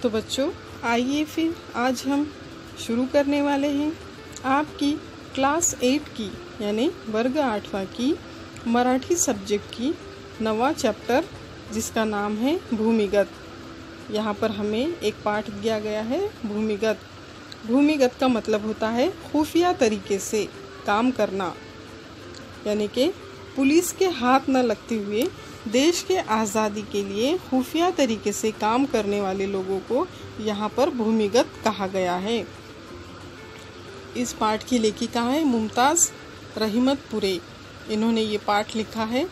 तो बच्चों आइए फिर आज हम शुरू करने वाले हैं आपकी क्लास 8 की यानी वर्ग 8वां की मराठी सब्जेक्ट की 9वां चैप्टर जिसका नाम है भूमिगत। यहाँ पर हमें एक पाठ दिया गया है भूमिगत। भूमिगत का मतलब होता है खुफिया तरीके से काम करना, यानी कि पुलिस के हाथ न लगते हुए देश के आज़ादी के लिए खुफिया तरीके से काम करने वाले लोगों को यहाँ पर भूमिगत कहा गया है। इस पाठ की लेखिका है मुमताज़ रहमतपुरे। इन्होंने ये पाठ लिखा है।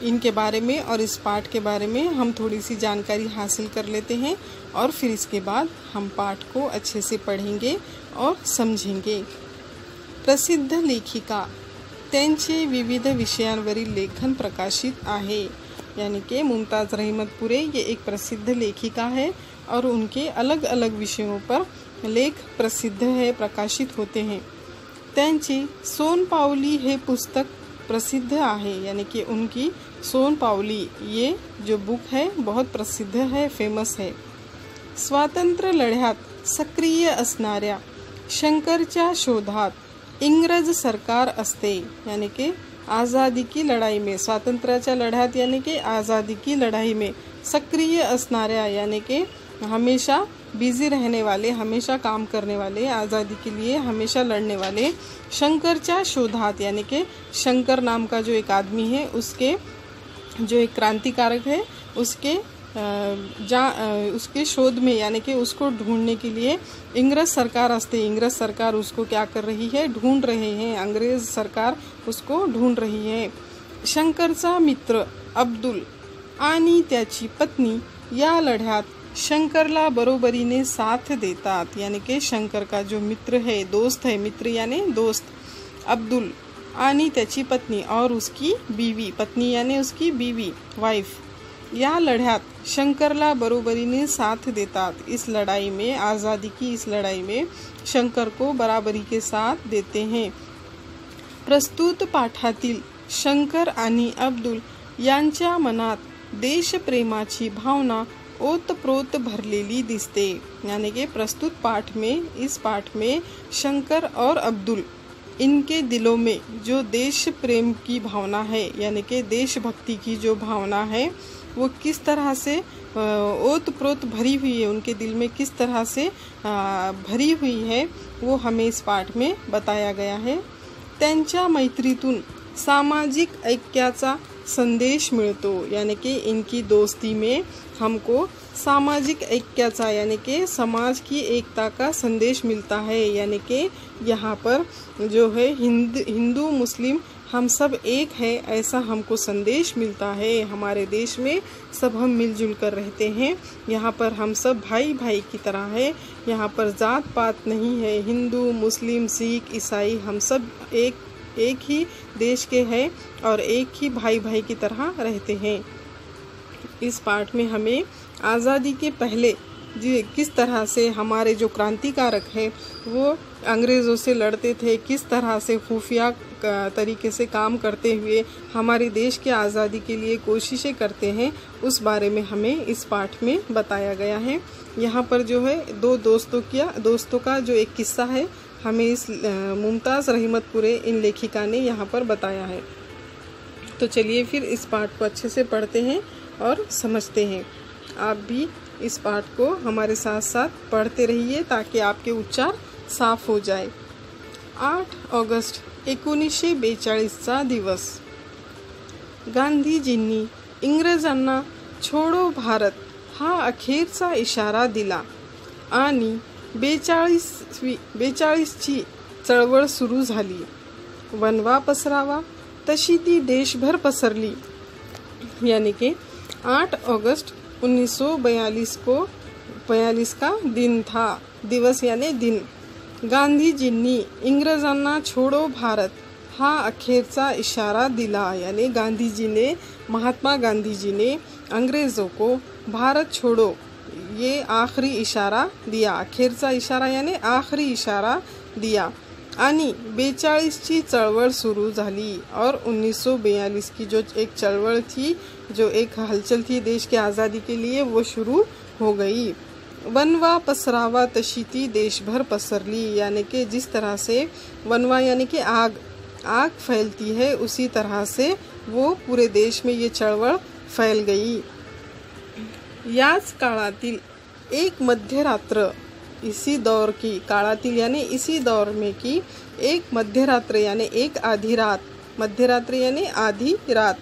इनके बारे में और इस पाठ के बारे में हम थोड़ी सी जानकारी हासिल कर लेते हैं और फिर इसके बाद हम पाठ को अच्छे से पढ़ेंगे और समझेंगे। प्रसिद्ध लेखिका त्यांचे विविध विषयांवरील लेखन प्रकाशित आहे, यानी कि मुमताज़ रहमतपुरे ये एक प्रसिद्ध लेखिका है और उनके अलग अलग विषयों पर लेख प्रसिद्ध है, प्रकाशित होते हैं। त्यांची सोनपावली हे पुस्तक प्रसिद्ध आहे, यानी कि उनकी सोनपावली ये जो बुक है बहुत प्रसिद्ध है, फेमस है। स्वातंत्र्य लढ्यात सक्रिय असणाऱ्या शंकरच्या शोधात इंग्रज सरकार असते, यानी कि आज़ादी की लड़ाई में, स्वातंत्र्याच्या लढ्यात यानी कि आज़ादी की लड़ाई में सक्रिय असणाऱ्या यानी कि हमेशा बिजी रहने वाले, हमेशा काम करने वाले, आज़ादी के लिए हमेशा लड़ने वाले शंकरच्या शोधात, यानी कि शंकर नाम का जो एक आदमी है उसके जो एक क्रांतिकारक है उसके उसके शोध में, यानी कि उसको ढूंढने के लिए इंग्रज सरकार असते, इंग्रज सरकार उसको क्या कर रही है, ढूंढ रहे हैं, अंग्रेज सरकार उसको ढूंढ रही है। शंकरचा मित्र अब्दुल आणि त्याची पत्नी या लढ्यात शंकरला बरोबरीने साथ देतात, यानी कि शंकर का जो मित्र है, दोस्त है, मित्र यानी दोस्त, अब्दुल आणि त्याची पत्नी और उसकी बीवी, पत्नी यानी उसकी बीवी, वाइफ, या लढ्यात शंकरला बरोबरीने साथ देतात। इस लड़ाई में, आज़ादी की इस लड़ाई में शंकर को बराबरी के साथ देते हैं। प्रस्तुत पाठातील शंकर आणि अब्दुल यांच्या मनात देशप्रेमाची भावना ओतप्रोत भरलेली दिसते, यानी कि प्रस्तुत पाठ में, इस पाठ में शंकर और अब्दुल इनके दिलों में जो देश प्रेम की भावना है, यानी कि देशभक्ति की जो भावना है वो किस तरह से ओतप्रोत भरी हुई है, उनके दिल में किस तरह से भरी हुई है वो हमें इस पाठ में बताया गया है। त्यांच्या मैत्रीतून सामाजिक ऐक्याचा संदेश मिळतो, यानी कि इनकी दोस्ती में हमको सामाजिक ऐक्याचा यानी कि समाज की एकता का संदेश मिलता है, यानी कि यहाँ पर जो है हिंदू मुस्लिम हम सब एक है ऐसा हमको संदेश मिलता है। हमारे देश में सब हम मिलजुल कर रहते हैं, यहाँ पर हम सब भाई भाई की तरह है, यहाँ पर जात पात नहीं है, हिंदू मुस्लिम सिख ईसाई हम सब एक ही देश के हैं और एक ही भाई भाई की तरह रहते हैं। इस पाठ में हमें आज़ादी के पहले जी किस तरह से हमारे जो क्रांतिकारक है वो अंग्रेज़ों से लड़ते थे, किस तरह से खुफिया तरीके से काम करते हुए हमारे देश की आज़ादी के लिए कोशिशें करते हैं, उस बारे में हमें इस पाठ में बताया गया है। यहाँ पर जो है दो दोस्तों का जो एक किस्सा है हमें इस मुमताज़ रहमतपुरे इन लेखिका ने यहाँ पर बताया है। तो चलिए फिर इस पाठ को अच्छे से पढ़ते हैं और समझते हैं। आप भी इस पाठ को हमारे साथ साथ पढ़ते रहिए ताकि आपके उच्चार साफ हो जाए। 8 ऑगस्ट 1942चा दिवस। गांधीजींनी इंग्रजांना छोडो भारत हा अखेरचा इशारा दिला आणि 42ची चळवळ सुरू झाली। वनवा पसरावा तशी ती देशभर पसरली, यानी कि 8 अगस्त 1942 का दिन था, दिवस यानी दिन। गांधीजींनी इंग्रजांना छोड़ो भारत हा अखेरचा इशारा दिला, यानी गांधी ने, महात्मा गांधी जी ने अंग्रेज़ों को भारत छोड़ो ये आखिरी इशारा दिया, अखेरचा इशारा यानी आखिरी इशारा दिया। आणि 42ची चळवळ सुरू झाली और 1942 की जो एक चळवळ थी, जो एक हलचल थी देश की आज़ादी के लिए, वो शुरू हो गई। वनवा पसरावा तशी ती देशभर पसरली, यानी कि जिस तरह से वनवा यानी कि आग फैलती है, उसी तरह से वो पूरे देश में ये चळवळ फैल गई। याच काळातील एक मध्यरात्र, इसी दौर की, काळातील यानी इसी दौर में की एक मध्यरात्र यानी एक आधी रात, मध्यरात्र यानी आधी रात,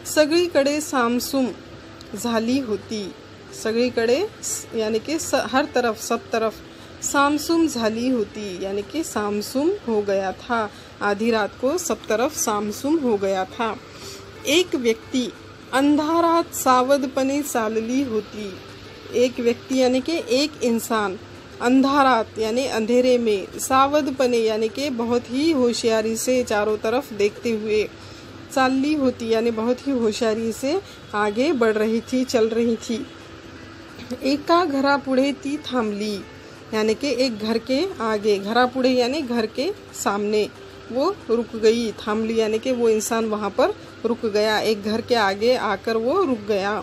सगळीकडे सामसूम झाली होती। सगळीकडे यानी कि हर तरफ, सब तरफ, सामसूम झाली होती यानी कि सामसूम हो गया था। आधी रात को सब तरफ सामसूम हो गया था। एक व्यक्ति अंधारात सावधपणे चालली होती। एक व्यक्ति यानी कि एक इंसान, अंधारात यानी अंधेरे में, सावधपणे यानी कि बहुत ही होशियारी से चारों तरफ देखते हुए, चालली होती यानी बहुत ही होशियारी से आगे बढ़ रही थी, चल रही थी। एका घरापुढे ती थांबली, यानी कि एक घर के आगे, घरापुढे यानी घर के सामने, वो रुक गई। थांबली यानी कि वो इंसान वहाँ पर रुक गया, एक घर के आगे आकर वो रुक गया।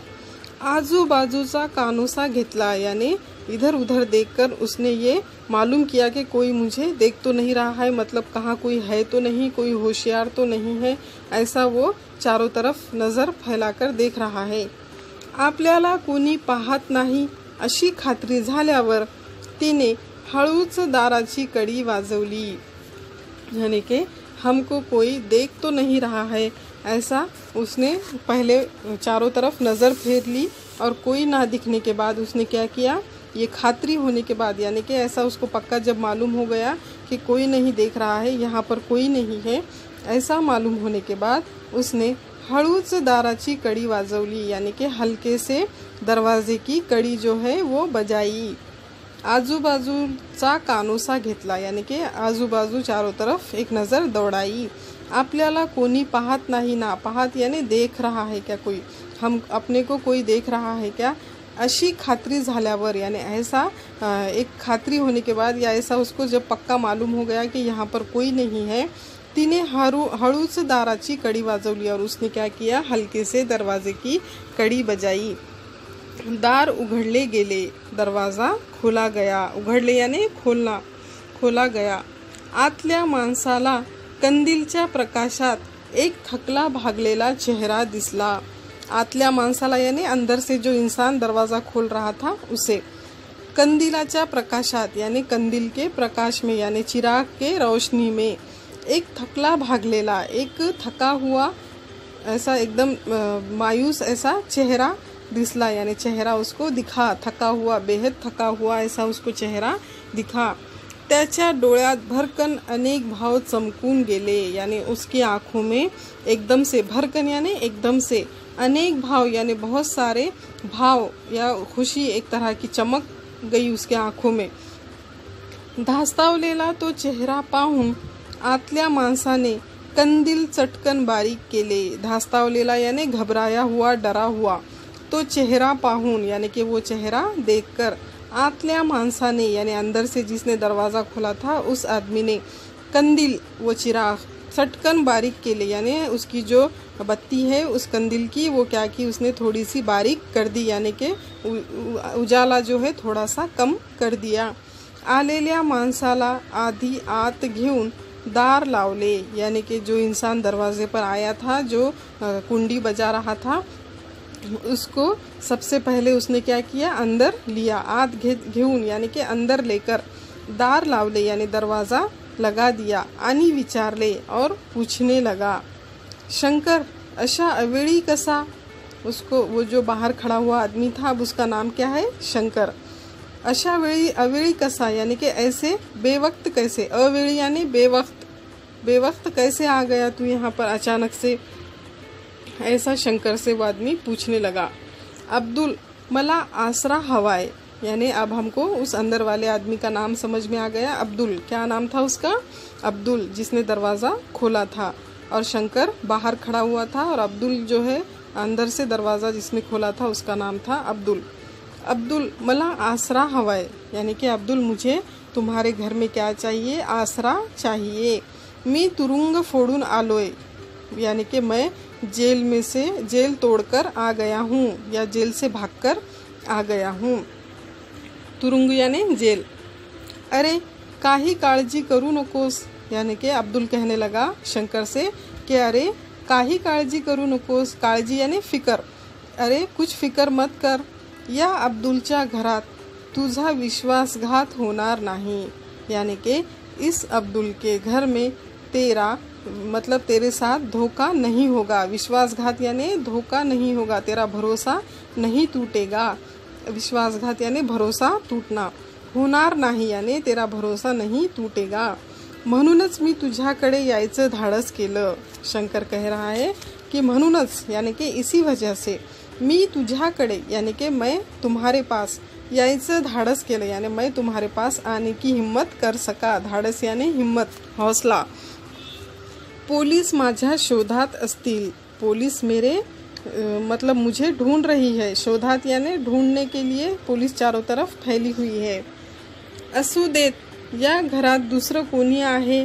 आजूबाजूचा कानोसा घेतला, यानी इधर उधर देखकर उसने ये मालूम किया कि कोई मुझे देख तो नहीं रहा है, मतलब कहाँ कोई है तो नहीं, कोई होशियार तो नहीं है, ऐसा वो चारों तरफ नज़र फैलाकर देख रहा है। आपल्याला कोणी पाहत नाही अशी खात्री झाल्यावर तिने हळूच दाराची कडी वाजवली, यानी कि हमको कोई देख तो नहीं रहा है, ऐसा उसने पहले चारों तरफ नज़र फेर ली, और कोई ना दिखने के बाद उसने क्या किया, ये खात्री होने के बाद, यानी कि ऐसा उसको पक्का जब मालूम हो गया कि कोई नहीं देख रहा है, यहाँ पर कोई नहीं है, ऐसा मालूम होने के बाद उसने हळूच दाराची कड़ी वाजवली, यानी कि हल्के से दरवाजे की कड़ी जो है वो बजाई। आजूबाजूचा कानोसा घेतला, यानी कि आजूबाजू चारों तरफ एक नज़र दौड़ाई। आपल्याला कोणी पाहत नाही ना, पाहत यानी देख रहा है क्या कोई, हम अपने को कोई देख रहा है क्या, अशी खात्री झाल्यावर, यानी ऐसा एक खात्री होने के बाद, या ऐसा उसको जब पक्का मालूम हो गया कि यहाँ पर कोई नहीं है, तिने हळूच दाराची कड़ी वाजवली, और उसने क्या किया, हल्के से दरवाजे की कड़ी बजाई। दार उघडले गेले, दरवाज़ा खोला गया, उघडले यानी खोलना, खोला गया। आतल्या माणसाला कंदीलच्या प्रकाशात एक थकला भागलेला चेहरा दिसला। आतल्या माणसाला यानी अंदर से जो इंसान दरवाज़ा खोल रहा था उसे, कंदीलाच्या प्रकाशात यानी कंदील के प्रकाश में, यानी चिराग के रोशनी में, एक थकला भागलेला, एक थका हुआ, ऐसा एकदम मायूस ऐसा चेहरा दिसला, यानी चेहरा उसको दिखा, थका हुआ, बेहद थका हुआ ऐसा उसको चेहरा दिखा। त्याच्या डोळ्यात भरकन अनेक भाव चमकून गेले, यानी उसकी आँखों में एकदम से, भरकन यानी एकदम से, अनेक भाव यानी बहुत सारे भाव या खुशी एक तरह की चमक गई उसके आँखों में। धास्तावलेला तो चेहरा पाहून आतल्या माणसाने कंदील चटकन बारीक केले। धास्तावलेला यानी घबराया हुआ, डरा हुआ, तो चेहरा पाहून यानी कि वो चेहरा देखकर, आतल्या माणसाने यानी अंदर से जिसने दरवाज़ा खोला था उस आदमी ने, कंदील वो चिराग चटकन बारीक केले, यानी उसकी जो बत्ती है उस कंदील की वो क्या की, उसने थोड़ी सी बारीक कर दी, यानी कि उजाला जो है थोड़ा सा कम कर दिया। आलेल्या माणसाला आधी आत घेऊन दार लावले, यानी कि जो इंसान दरवाजे पर आया था, जो कुंडी बजा रहा था, उसको सबसे पहले उसने क्या किया, अंदर लिया, आत घेऊन यानी कि अंदर लेकर, दार लावले यानी दरवाज़ा लगा दिया, आणि विचारले और पूछने लगा, शंकर अशा अवेळी कसा, उसको वो जो बाहर खड़ा हुआ आदमी था अब उसका नाम क्या है, शंकर। अशा वेळी, अवेळी कसा यानी कि ऐसे, बेवक्त कैसे, अवेळी यानी बेवक्त, बेवक्त कैसे आ गया तू यहाँ पर अचानक से, ऐसा शंकर से वो आदमी पूछने लगा। अब्दुल मला आसरा हवाए, यानी अब हमको उस अंदर वाले आदमी का नाम समझ में आ गया, अब्दुल, क्या नाम था उसका, अब्दुल, जिसने दरवाज़ा खोला था, और शंकर बाहर खड़ा हुआ था, और अब्दुल जो है अंदर से दरवाज़ा जिसने खोला था उसका नाम था अब्दुल। अब्दुल मला आसरा हवाए, यानी कि अब्दुल मुझे तुम्हारे घर में क्या चाहिए, आसरा चाहिए। मी तुरुंग फोड़ून आलोय, यानी कि मैं जेल में से, जेल तोड़कर आ गया हूँ, या जेल से भागकर आ गया हूँ। तुरुंग यानी जेल। अरे काही काळजी करू नकोस, यानी कि अब्दुल कहने लगा शंकर से कि अरे काही काळजी करू नकोस, काळजी यानी फिकर, अरे कुछ फिकर मत कर, या अब्दुलच्या घरात तुझा विश्वासघात होणार नहीं, यानी कि इस अब्दुल के घर में तेरा मतलब तेरे साथ धोखा नहीं होगा। विश्वासघात यानी धोखा नहीं होगा, तेरा भरोसा नहीं टूटेगा। विश्वासघात यानी भरोसा टूटना, होणार नाही यानी तेरा भरोसा नहीं टूटेगा। म्हणूनच मी तुझ्याकडे यायचं धाडस केलं। शंकर कह रहा है कि म्हणूनच यानी कि इसी वजह से मी तुझ्याकडे यानी कि मैं तुम्हारे पास यायचं धाडस केलं, यानी मैं तुम्हारे पास आने की हिम्मत कर सका। धाडस यानी हिम्मत, हौसला। पुलिस माझ्या शोधात असतील, पुलिस मेरे मतलब मुझे ढूंढ रही है। शोधात यानी ढूंढने के लिए पुलिस चारों तरफ फैली हुई है। असू देत, या घरात दुसरं कोणी आहे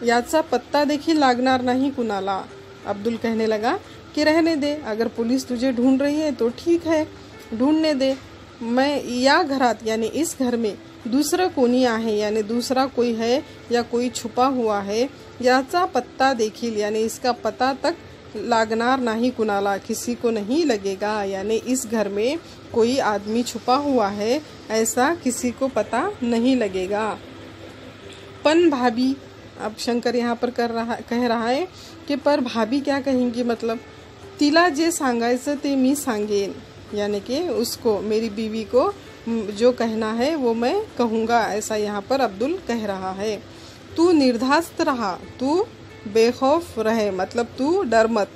याचा पत्ता देखील लागणार नाही कुणाला। अब्दुल कहने लगा कि रहने दे, अगर पुलिस तुझे ढूंढ रही है तो ठीक है, ढूंढने दे। मैं या घरात यानी इस घर में दूसरा कोणी आहे यानी दूसरा कोई है या कोई छुपा हुआ है, याचा पत्ता देखील यानी इसका पता तक लागणार नहीं कुणाला, किसी को नहीं लगेगा, यानी इस घर में कोई आदमी छुपा हुआ है ऐसा किसी को पता नहीं लगेगा। पन भाभी, अब शंकर यहाँ पर कह रहा है कि पर भाभी क्या कहेंगी, मतलब तिला जे सांगायचं ते मी सांगेन, यानी कि उसको मेरी बीवी को जो कहना है वो मैं कहूँगा, ऐसा यहाँ पर अब्दुल कह रहा है। तू निर्धास्त रहा, तू बेखौफ रहे, मतलब तू डर मत।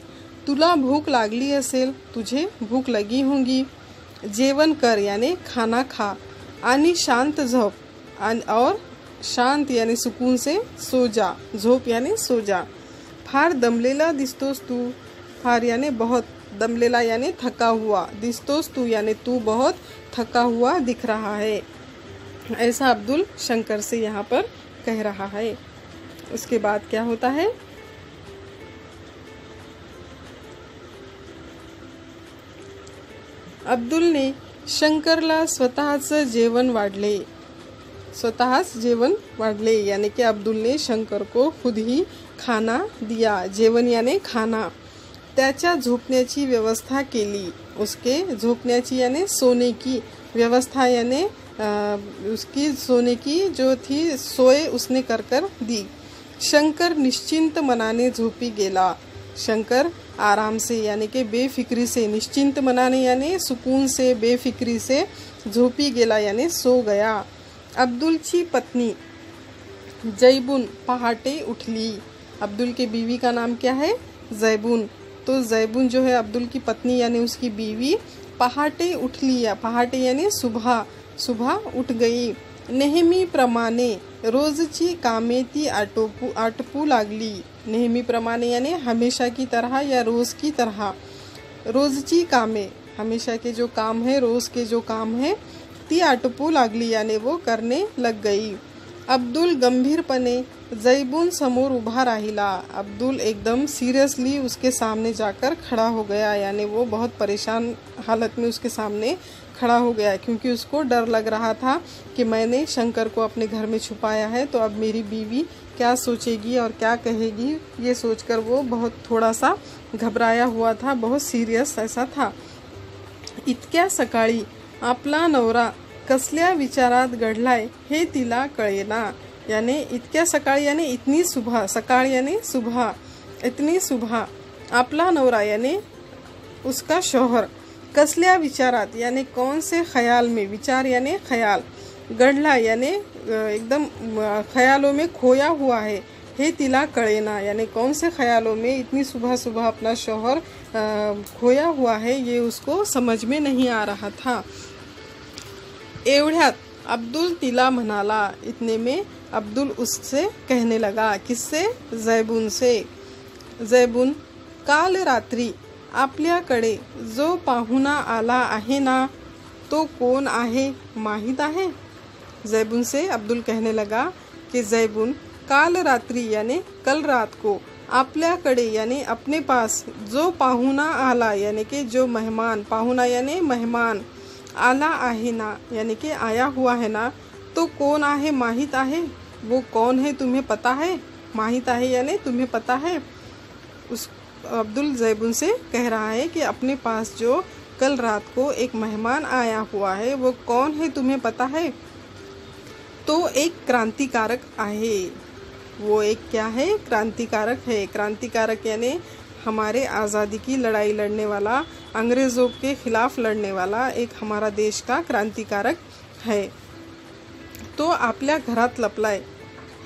तुला भूख लागली असेल, तुझे भूख लगी होंगी, जेवण कर यानी खाना खा, आणि शांत झोप, और शांत यानी सुकून से सो जा, झोप यानी सो जा। फार दमलेला दिसतोस तू, फार यानी बहुत, दमलेला यानी थका हुआ, दिसतोस तू यानी तू बहुत थका हुआ दिख रहा है, ऐसा अब्दुल शंकर से यहाँ पर कह रहा है। उसके बाद क्या होता है, अब्दुल ने शंकरला स्वतःच जेवण वाढले, स्वतःच जेवण वाढले, यानी कि अब्दुल ने शंकर को खुद ही खाना दिया। जेवण यानी खाना। त्याच्या झोपण्याची व्यवस्था केली, उसके झोपण्याची यानी सोने की व्यवस्था, यानी उसकी सोने की जो थी सोए उसने कर दी। शंकर निश्चिंत मनाने झोपी गेला, शंकर आराम से यानी कि बेफिक्री से, निश्चिंत मनाने यानी सुकून से, बेफिक्री से झोपी गेला यानी सो गया। अब्दुलची पत्नी जैबुन पहाटे उठली, अब्दुल के बीवी का नाम क्या है, जैबुन, तो जैबुन जो है अब्दुल की पत्नी यानी उसकी बीवी पहाटे उठली, या पहाटे यानी सुबह, सुबह उठ गई। नेहमीप्रमाणे रोजची कामे ती आटपू लागली, नेहमीप्रमाणे यानी हमेशा की तरह या रोज़ की तरह, रोजची कामे हमेशा के जो काम है, रोज़ के जो काम है, ती आटपू लागली यानी वो करने लग गई। अब्दुल गंभीरपणे जैबुन समोर उभा राहिला, अब्दुल एकदम सीरियसली उसके सामने जाकर खड़ा हो गया, यानी वो बहुत परेशान हालत में उसके सामने खड़ा हो गया, क्योंकि उसको डर लग रहा था कि मैंने शंकर को अपने घर में छुपाया है, तो अब मेरी बीवी क्या सोचेगी और क्या कहेगी, ये सोचकर वो बहुत थोड़ा सा घबराया हुआ था, बहुत सीरियस ऐसा था। इतक्या सकाळी आपला नवरा कसल्या विचारात गढलाय हे तिला कळेना, यानी इतक्या सकाळी यानी इतनी सुबह, सकाळ यानी सुबह, इतनी सुबह, आपला नवरा यानी उसका शौहर, कसल्या विचारात यानी कौन से ख्याल में, विचार यानी ख्याल, गढला यानी एकदम ख्यालों में खोया हुआ है, हे तिला कळेना, यानी कौन से ख्यालों में इतनी सुबह सुबह अपना शौहर खोया हुआ है, ये उसको समझ में नहीं आ रहा था। एवढ्यात अब्दुल तिला म्हणाला, इतने में अब्दुल उससे कहने लगा, किससे, जैबुन से, जैबुन काल रात्री आपल्याकडे जो पाहुणा आला आहे ना, तो कौन आहे माहित आहे। जैबुन से अब्दुल कहने लगा कि जैबुन काल रात्रि यानी कल रात को, आपल्याकडे यानी अपने पास, जो पाहुणा आला यानी कि जो मेहमान, पाहुणा यानी मेहमान, आला आहे ना यानी कि आया हुआ है ना, तो कौन आहे माहित आहे, वो कौन है तुम्हें पता है, माहित आहे यानी तुम्हें पता है। उस अब्दुल जैबुन से कह रहा है कि अपने पास जो कल रात को एक मेहमान आया हुआ है वो कौन है तुम्हें पता है। तो एक क्रांतिकारक आहे, वो एक क्या है, क्रांतिकारक है। क्रांतिकारक यानी हमारे आज़ादी की लड़ाई लड़ने वाला, अंग्रेज़ों के खिलाफ लड़ने वाला एक हमारा देश का क्रांतिकारक है। तो आपल्या घरात लपलाय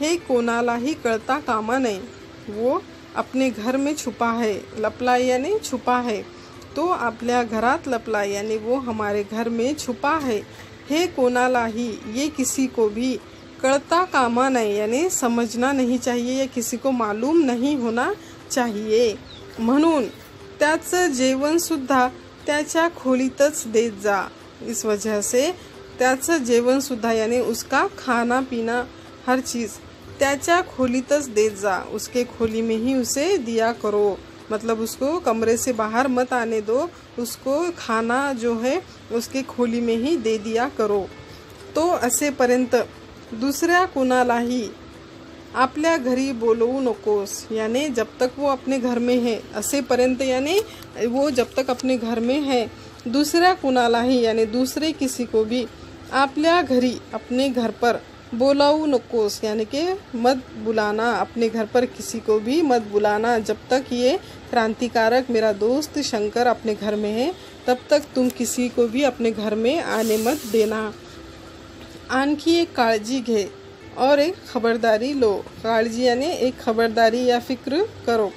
हे कोणालाही कळता कामा नये, वो अपने घर में छुपा है। लपलाय यानी छुपा है, तो आपल्या घरात लपलाय यानी वो हमारे घर में छुपा है। हे कोणालाही ये किसी को भी, कळता कामा नये यानी समझना नहीं चाहिए या किसी को मालूम नहीं होना चाहिए। म्हणून त्याचं जेवण सुद्धा त्याच्या खोलीतच देत जा। इस वजह से त्याचं जेवण सुद्धा यानी उसका खाना पीना हर चीज़ त्याच्या खोलीतच देत जा, उसके खोली में ही उसे दिया करो। मतलब उसको कमरे से बाहर मत आने दो, उसको खाना जो है उसके खोली में ही दे दिया करो। तो असेपर्यंत दुसऱ्या कुणालाही आपल्या घरी बोलवू नकोस, यानी जब तक वो अपने घर में है, असेपर्यंत यानी वो जब तक अपने घर में है, दूसऱ्या कुणालाही यानी दूसरे किसी को भी आपल्या घरी, अपने घर पर बोलाऊ नकोस यानी कि मत बुलाना, अपने घर पर किसी को भी मत बुलाना। जब तक ये क्रांतिकारक मेरा दोस्त शंकर अपने घर में है तब तक तुम किसी को भी अपने घर में आने मत देना। आणखी एक काळजी घे और एक खबरदारी लो। काळजी यानी एक खबरदारी या फिक्र करो।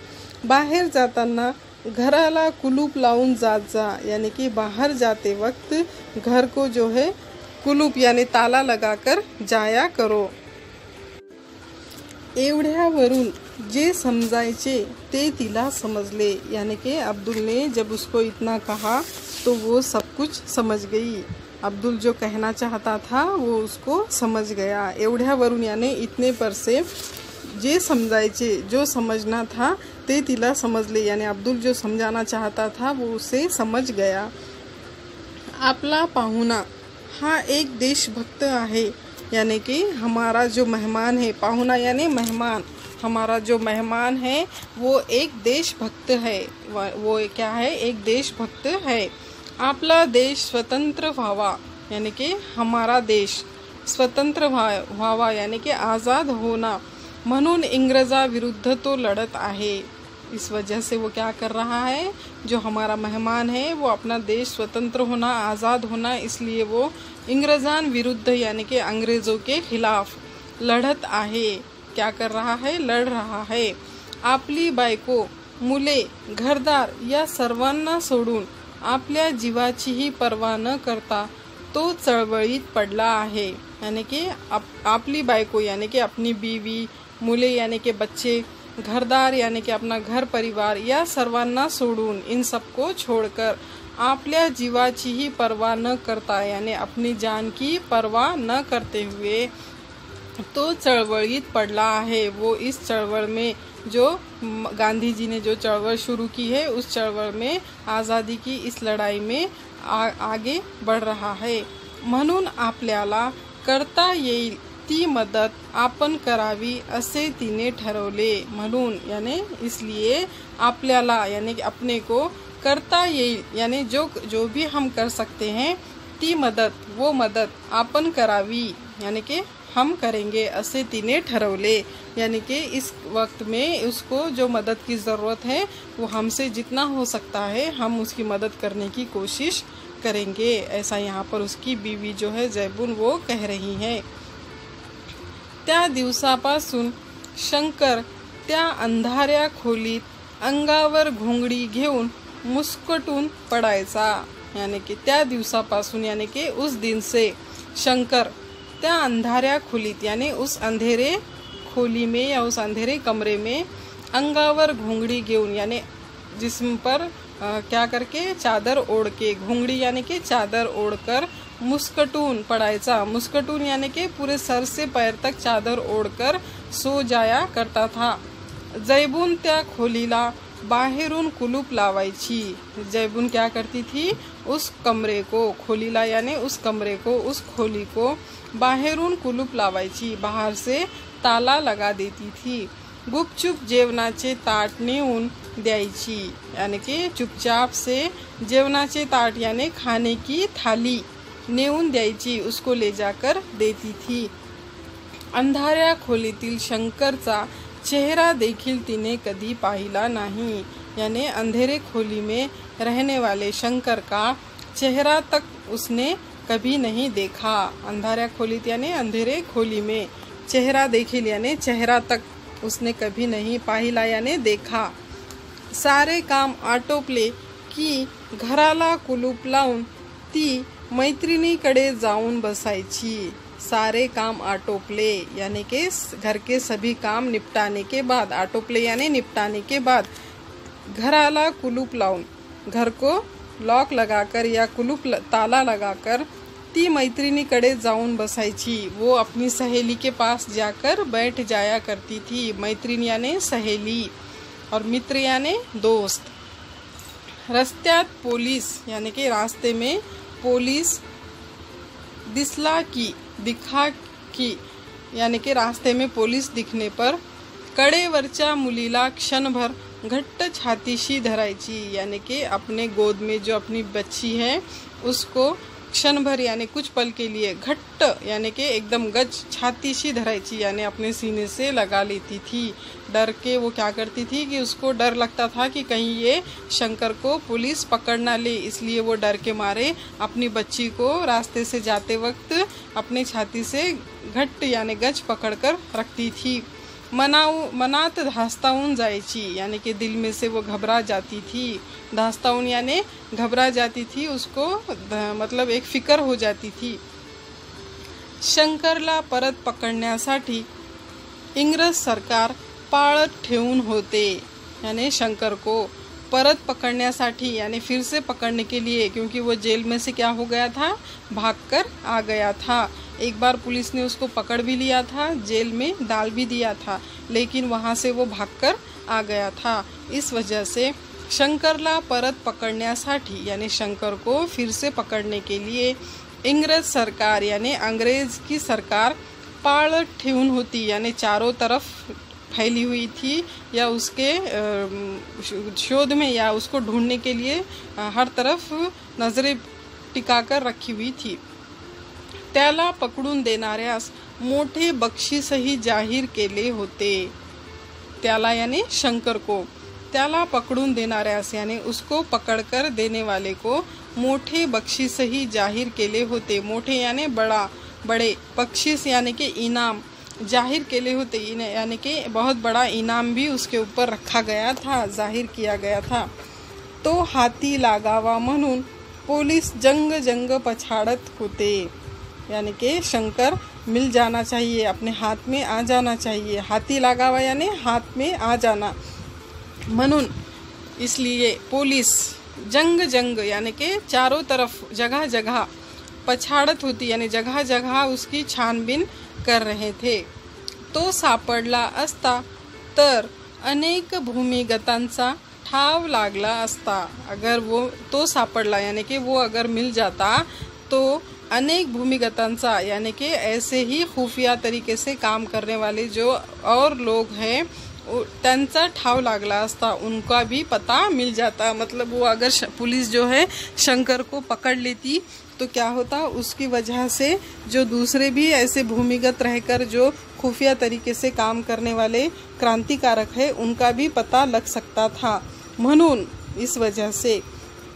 बाहेर जाताना घराला कुलूप लावून जात जा, यानी कि बाहर जाते वक्त घर को जो है कुलूप यानी ताला लगाकर जाया करो। एवढ्यावरून जे समझायचे ते तिला समझले, यानी कि अब्दुल ने जब उसको इतना कहा तो वो सब कुछ समझ गई। अब्दुल जो कहना चाहता था वो उसको समझ गया। एवढ्यावरून यानी इतने पर से जे समझायचे, जो समझना था ते तिला समझले, यानी अब्दुल जो समझाना चाहता था वो उसे समझ गया। आपला पाहुणा हा एक देशभक्त आहे, यानी कि हमारा जो मेहमान है, पाहुणा यानी मेहमान, हमारा जो मेहमान है वो एक देशभक्त है। वो क्या है, एक देशभक्त है। आपला देश स्वतंत्र व्हावा, यानी कि हमारा देश स्वतंत्र व्हावा यानी कि आज़ाद होना, म्हणून इंग्रजाविरुद्ध तो लड़त आहे। इस वजह से वो क्या कर रहा है, जो हमारा मेहमान है वो अपना देश स्वतंत्र होना, आज़ाद होना, इसलिए वो इंग्रजान विरुद्ध यानी कि अंग्रेज़ों के खिलाफ लढत आहे। क्या कर रहा है, लड़ रहा है। आपली बायको, मुले, घरदार या सर्वांना सोडून आपल्या जीवाचीही पर्वा न करता तो चळवळीत पडला आहे। यानी कि आपली बायको यानी कि अपनी बीवी, मुले यानी कि बच्चे, घरदार यानी कि अपना घर परिवार या सर्वांना सोडून, इन सबको छोड़कर आपल्या जीवाची ही परवाह न करता यानी अपनी जान की परवाह न करते हुए तो चळवळीत पड़ला है। वो इस चळवळ में जो गांधी जी ने जो चळवळ शुरू की है उस चळवळ में, आज़ादी की इस लड़ाई में आगे बढ़ रहा है। म्हणून आपल्याला करता येईल ती मदत आपण करावी असे तिने ठरवले। म्हणून यानी इसलिए आपल्याला यानी कि अपने को करता येईल यानी जो भी हम कर सकते हैं, ती मदत वो मदत आपण करावी यानी कि हम करेंगे असे तिने ठरवले। यानी कि इस वक्त में उसको जो मदद की ज़रूरत है वो हमसे जितना हो सकता है हम उसकी मदद करने की कोशिश करेंगे। ऐसा यहाँ पर उसकी बीवी जो है जैबुन वो कह रही है। त्या दिवसापासून शंकर त्या अंधाऱ्या खोलीत अंगावर घोंगडी घेऊन मुस्कटून पडायचा। यानी कि त्या दिवसापासून यानी कि उस दिन से शंकर त्या अंधाऱ्या खोलीत यानी उस अंधेरे खोली में या उस अंधेरे कमरे में अंगावर घोंगडी घेऊन यानी जिस्म पर क्या करके चादर ओढ़ के, घोंगडी यानी कि चादर ओढ़कर मुस्कटून पड़ायचा। मुस्कटून यानी कि पूरे सर से पैर तक चादर ओढ़कर सो जाया करता था। जैबून त्या खोलीला बाहेरून कुलूप लावायची। जैबून क्या करती थी, उस कमरे को, खोलीला याने उस कमरे को, उस खोली को बाहेरून कुलूप लावायची, बाहर से ताला लगा देती थी। गुपचुप जेवणाचे ताट नेऊन द्यायची, यानी कि चुपचाप से जेवणाचे ताट यानी खाने की थाली नेऊन द्यायची, उसको ले जाकर देती थी। अंधाऱ्या खोलीतील शंकरचा चेहरा देखील तिने कधी पाहिला नहीं, यानी अंधेरे खोली में रहने वाले शंकर का चेहरा तक उसने कभी नहीं देखा। अंधाऱ्या खोलीत यानी अंधेरे खोली में, चेहरा देखील यानी चेहरा तक उसने कभी नहीं पाहिला यानी देखा। सारे काम आटोपले की घराला कुलूप लावून ती मैत्रिणीकडे जाऊन बसायची। सारे काम आटोपले यानी कि घर के सभी काम निपटाने के बाद, आटोपले यानी निपटाने के बाद, घराला कुलूप लाऊन, घर को लॉक लगाकर या कुलूप ताला लगाकर ती मैत्रिणीकडे जाऊन बसायची, वो अपनी सहेली के पास जाकर बैठ जाया करती थी। मैत्रीण यानी सहेली और मित्र यानी दोस्त। रस्त्यात पोलीस यानी कि रास्ते में पुलिस दिसला की, दिखा की, यानी कि रास्ते में पुलिस दिखने पर कडेवरच्या मुलीला क्षणभर घट्ट छातीशी धरायची, यानी कि अपने गोद में जो अपनी बच्ची है उसको क्षण भर यानी कुछ पल के लिए घट्ट यानी कि एकदम गज छातीशी धरायची, यानी अपने सीने से लगा लेती थी। डर के वो क्या करती थी कि उसको डर लगता था कि कहीं ये शंकर को पुलिस पकड़ ना ले, इसलिए वो डर के मारे अपनी बच्ची को रास्ते से जाते वक्त अपने छाती से घट्ट यानी गज पकड़कर रखती थी। मनात धास्तावून जायची, यानी कि दिल में से वो घबरा जाती थी। धास्तावून यानी घबरा जाती थी, उसको मतलब एक फिकर हो जाती थी। शंकरला परत पकडण्यासाठी इंग्रज सरकार पाळत ठेवून होते, यानी शंकर को परत पकड़ण्यासाठी यानी फिर से पकड़ने के लिए, क्योंकि वो जेल में से क्या हो गया था, भागकर आ गया था। एक बार पुलिस ने उसको पकड़ भी लिया था, जेल में डाल भी दिया था, लेकिन वहाँ से वो भागकर आ गया था। इस वजह से शंकरला परत पकड़ण्यासाठी यानी शंकर को फिर से पकड़ने के लिए इंग्रज सरकार यानी अंग्रेज की सरकार पाळत ठेवून होती, यानी चारों तरफ फैली हुई थी, या उसके शोध में या उसको ढूंढने के लिए हर तरफ नजरें टिकाकर रखी हुई थी। त्याला पकडून देणाऱ्यास मोठे बक्षीसही जाहीर केले होते। त्याला यानी शंकर को, त्याला पकडून देणाऱ्यास यानी उसको पकड़कर देने वाले को मोठे बक्षीसही जाहीर केले होते। मोठे यानी बड़ा, बड़े, बक्षीस यानी कि इनाम, जाहिर केले होते यानी कि बहुत बड़ा इनाम भी उसके ऊपर रखा गया था, जाहिर किया गया था। तो हाथी लागावा म्हणून पुलिस जंग जंग पछाड़त होते, यानी कि शंकर मिल जाना चाहिए, अपने हाथ में आ जाना चाहिए। हाथी लागावा यानी हाथ में आ जाना, म्हणून इसलिए पुलिस जंग जंग यानी कि चारों तरफ जगह जगह पछाड़त होती, यानी जगह जगह उसकी छानबीन कर रहे थे। तो सापडला असता तर अनेक भूमिगतांचा ठाव लागला असता। अगर वो तो सापडला यानी कि वो अगर मिल जाता तो अनेक भूमिगतांचा यानी कि ऐसे ही खुफिया तरीके से काम करने वाले जो और लोग हैं त्यांचा ठाव लागला असता, उनका भी पता मिल जाता। मतलब वो अगर पुलिस जो है शंकर को पकड़ लेती तो क्या होता, उसकी वजह से जो दूसरे भी ऐसे भूमिगत रहकर जो खुफिया तरीके से काम करने वाले क्रांतिकारक है उनका भी पता लग सकता था। म्हणून इस वजह से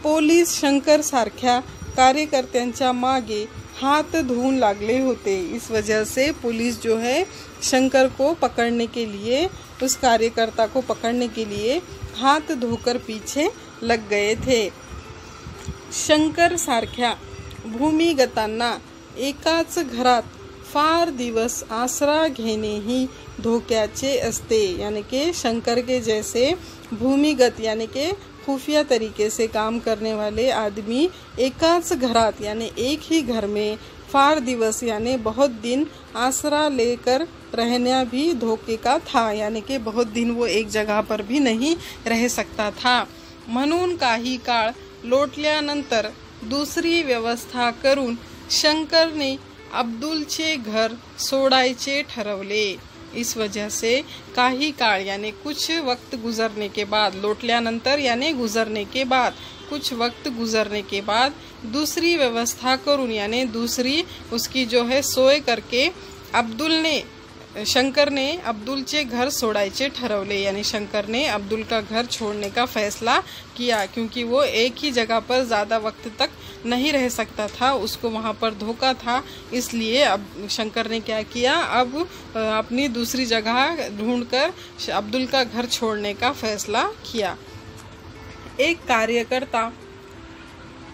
पोलीस शंकर सारख्या कार्यकर्त्यांच्या मागे हाथ धोने लागले होते। इस वजह से पुलिस जो है शंकर को पकड़ने के लिए, उस कार्यकर्ता को पकड़ने के लिए हाथ धोकर पीछे लग गए थे। शंकर सारख्या भूमिगतांना एकाच घरात फार दिवस आसरा घेने ही धोक्याचे असते, यानी कि शंकर के जैसे भूमिगत यानी कि खुफिया तरीके से काम करने वाले आदमी एकाच घरात यानी एक ही घर में फार दिवस यानी बहुत दिन आसरा लेकर रहना भी धोखे का था, यानी कि बहुत दिन वो एक जगह पर भी नहीं रह सकता था। म्हणून काही काळ लोटल्यानंतर दुसरी व्यवस्था करून शंकरने अब्दुलचे घर सोडायचे ठरवले। इस वजह से काही काळ यानी कुछ वक्त गुजरने के बाद, लौटल्यानंतर यानी गुजरने के बाद, कुछ वक्त गुजरने के बाद दूसरी व्यवस्था करून यानी दूसरी उसकी जो है सोय करके शंकर ने अब्दुलचे घर सोडायचे ठरवले। यानी शंकर ने अब्दुल का घर छोड़ने का फैसला किया, क्योंकि वो एक ही जगह पर ज़्यादा वक्त तक नहीं रह सकता था, उसको वहाँ पर धोखा था। इसलिए अब शंकर ने क्या किया, अब अपनी दूसरी जगह ढूंढकर अब्दुल का घर छोड़ने का फैसला किया। एक कार्यकर्ता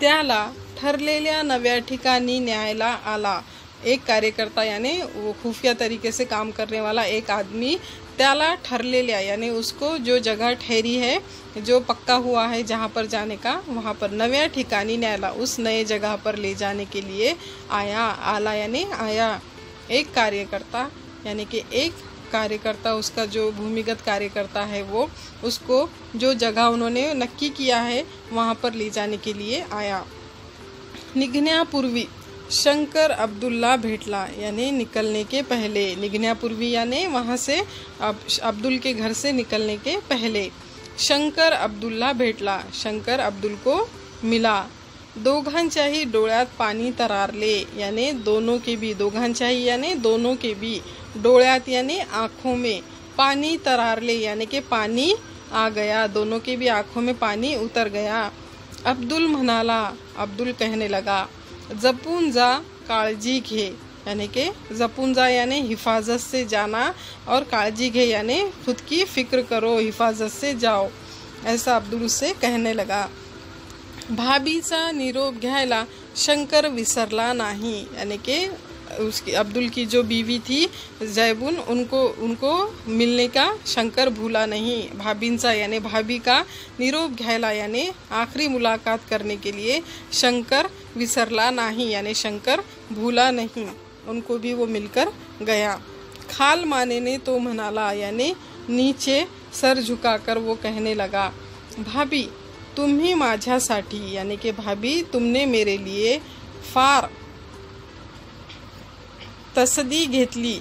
त्याला ठरलेल्या नव्या ठिकाणी न्यायला आला। एक कार्यकर्ता यानी वो खुफिया तरीके से काम करने वाला एक आदमी त्याला ठरलेल्या यानी उसको जो जगह ठहरी है, जो पक्का हुआ है जहाँ पर जाने का, वहाँ पर नव्या ठिकाणी न्यायला, उस नए जगह पर ले जाने के लिए आला यानी आया। एक कार्यकर्ता यानी कि एक कार्यकर्ता, उसका जो भूमिगत कार्यकर्ता है वो उसको जो जगह उन्होंने नक्की किया है वहाँ पर ले जाने के लिए आया। निघण्यापूर्वी शंकर अब्दुल्ला भेटला यानी निकलने के पहले, निघण्यापूर्वी यानी वहाँ से अब्दुल के घर से निकलने के पहले शंकर अब्दुल्ला भेटला, शंकर अब्दुल को मिला। दोघांच्याही डोळ्यात पाणी तरारले यानी दोनों के भी, दोघांच्याही यानी दोनों के भी, डोळ्यात यानी आँखों में, पानी तरारले यानी कि पानी आ गया, दोनों के भी आँखों में पानी उतर गया। अब्दुल म्हणाला, अब्दुल कहने लगा, जपून जा काळजी घे यानी कि जपून जा यानी हिफाजत से जाना, और काळजी घे यानी खुद की फिक्र करो, हिफाजत से जाओ, ऐसा अब्दुल से कहने लगा। भाभीचा निरोप घ्यायला शंकर विसरला नाही यानी कि उसकी अब्दुल की जो बीवी थी जैबुन, उनको मिलने का शंकर भूला नहीं। भाभींचा यानी भाभी का निरोप घ्यायला यानी आखिरी मुलाकात करने के लिए शंकर विसरला नहीं यानी शंकर भूला नहीं, उनको भी वो मिलकर गया। खाल माने ने तो म्हणाला यानी नीचे सर झुकाकर वो कहने लगा, भाभी तुम्ही माझ्यासाठी यानी कि भाभी तुमने मेरे लिए फार तसदी घेतली,